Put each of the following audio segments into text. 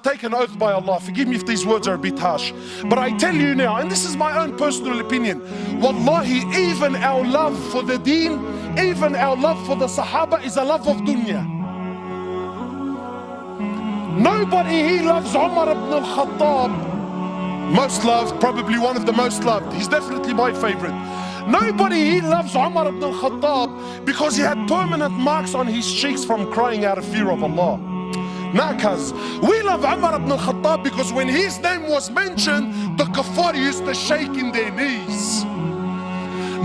Take an oath by Allah, forgive me if these words are a bit harsh, but I tell you now, and this is my own personal opinion, wallahi, even our love for the deen, even our love for the Sahaba is a love of dunya. Nobody here loves Umar ibn al-Khattab, most loved, probably one of the most loved. He's definitely my favorite. Nobody here loves Umar ibn al-Khattab because he had permanent marks on his cheeks from crying out of fear of Allah. Nakas. We love Umar ibn al-Khattab because when his name was mentioned, the kuffar used to shake in their knees.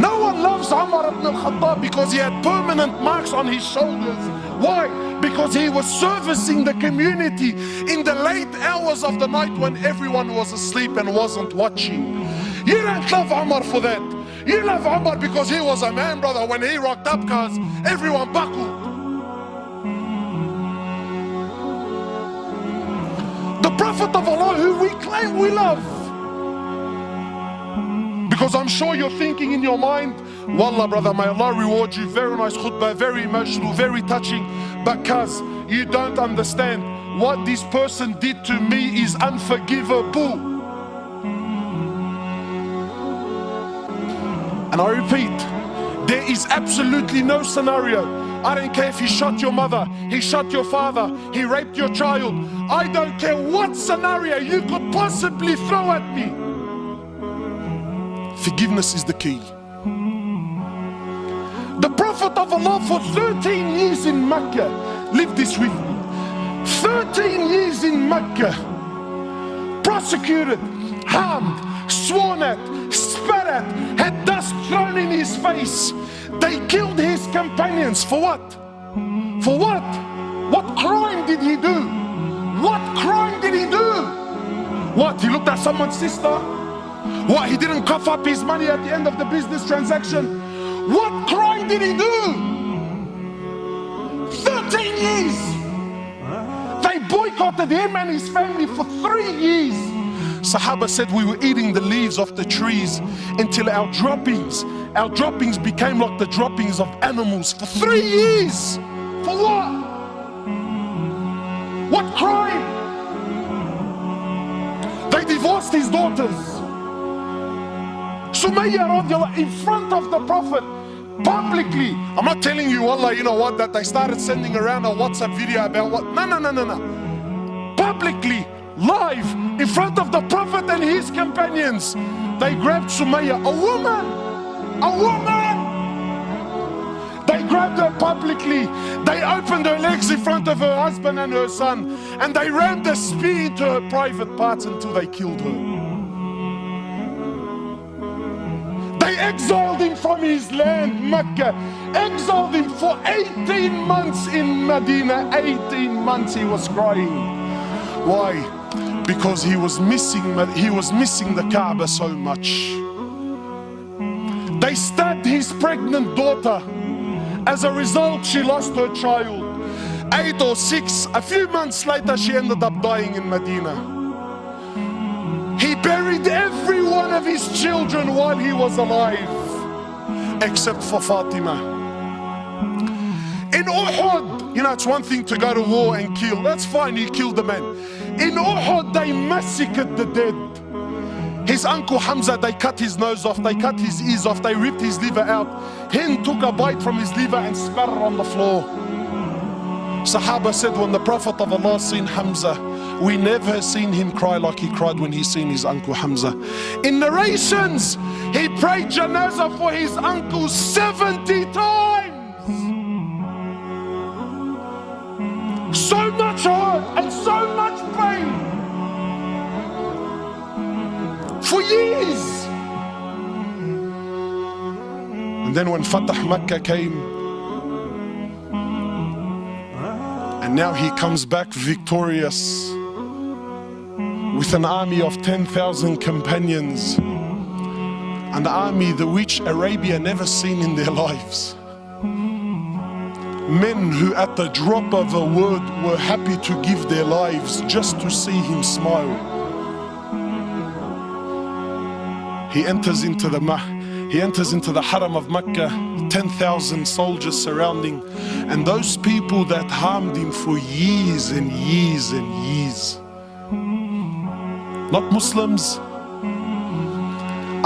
No one loves Umar ibn al-Khattab because he had permanent marks on his shoulders. Why? Because he was servicing the community in the late hours of the night when everyone was asleep and wasn't watching. You don't love Umar for that. You love Umar because he was a man, brother. When he rocked up, cause everyone buckled. The Prophet of Allah who we claim we love. Because I'm sure you're thinking in your mind, wallah brother, may Allah reward you, very nice khutbah, very emotional, very touching, because you don't understand what this person did to me is unforgivable. And I repeat, there is absolutely no scenario. I don't care if he shot your mother, he shot your father, he raped your child. I don't care what scenario you could possibly throw at me. Forgiveness is the key. The Prophet of Allah for 13 years in Mecca, live this with me, 13 years in Mecca, prosecuted, harmed, sworn at, spat at, had dust thrown in his face. They killed his companions. For what? For what? What crime did he do? What crime did he do? What? He looked at someone's sister? What? He didn't cough up his money at the end of the business transaction? What crime did he do? 13 years. They boycotted him and his family for 3 years. Sahaba said we were eating the leaves of the trees until our droppings became like the droppings of animals for 3 years. For what? What crime? They divorced his daughters. Sumayya radiallahu in front of the Prophet, publicly. I'm not telling you, wallah, you know what, that they started sending around a WhatsApp video about what. No. Publicly, live, in front of the Prophet and his companions, they grabbed Sumayya, a woman. They grabbed her publicly. They opened her legs in front of her husband and her son, and they rammed a spear into her private parts until they killed her. They exiled him from his land, Mecca, exiled him for 18 months in Medina. 18 months he was crying. Why? Because he was missing the Kaaba so much. They stabbed his pregnant daughter. As a result, she lost her child. 8 or 6, a few months later, she ended up dying in Medina. He buried every one of his children while he was alive, except for Fatima. In Uhud, you know, it's one thing to go to war and kill. That's fine, he killed the man. In Uhud, they massacred the dead. His uncle Hamza, they cut his nose off, they cut his ears off, they ripped his liver out. Hind took a bite from his liver and spat it on the floor. Sahaba said when the Prophet of Allah seen Hamza, we never seen him cry like he cried when he seen his uncle Hamza. In narrations, he prayed janazah for his uncle 70 times. So much hurt and so much pain. For years. And then when Fatah Makkah came, and now he comes back victorious with an army of 10,000 companions, an army the which Arabia never seen in their lives. Men who at the drop of a word were happy to give their lives just to see him smile. He enters into the Haram of Mecca, 10,000 soldiers surrounding, and those people that harmed him for years and years and years, not Muslims.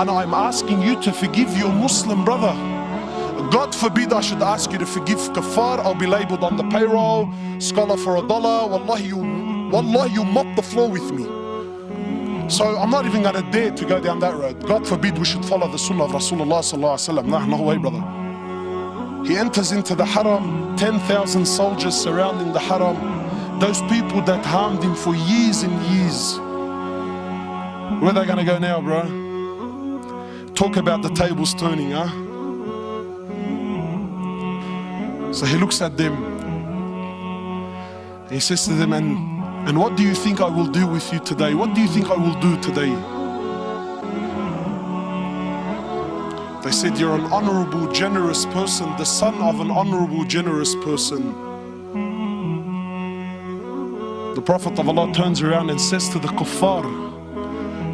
And I'm asking you to forgive your Muslim brother. God forbid I should ask you to forgive kafar. I'll be labeled on the payroll, scholar for $1. Wallahi, you mop the floor with me. So I'm not even gonna dare to go down that road. God forbid we should follow the sunnah of Rasulullah sallallahu alaihi wasallam. Nah, no way, brother. He enters into the haram, 10,000 soldiers surrounding the haram. Those people that harmed him for years and years. Where are they gonna go now, bro? Talk about the tables turning, huh? So he looks at them. He says to them, and what do you think I will do with you today? What do you think I will do today? They said, you're an honorable, generous person, the son of an honorable, generous person. The Prophet of Allah turns around and says to the kuffar,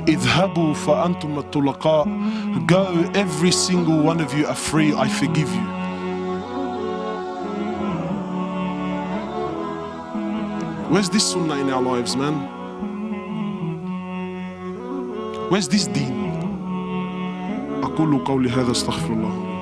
اذهبوا فأنتم الطلقاء. Go, every single one of you are free, I forgive you. Where's this sunnah in our lives, man? Where's this deen? أقول قولي هذا استغفر الله.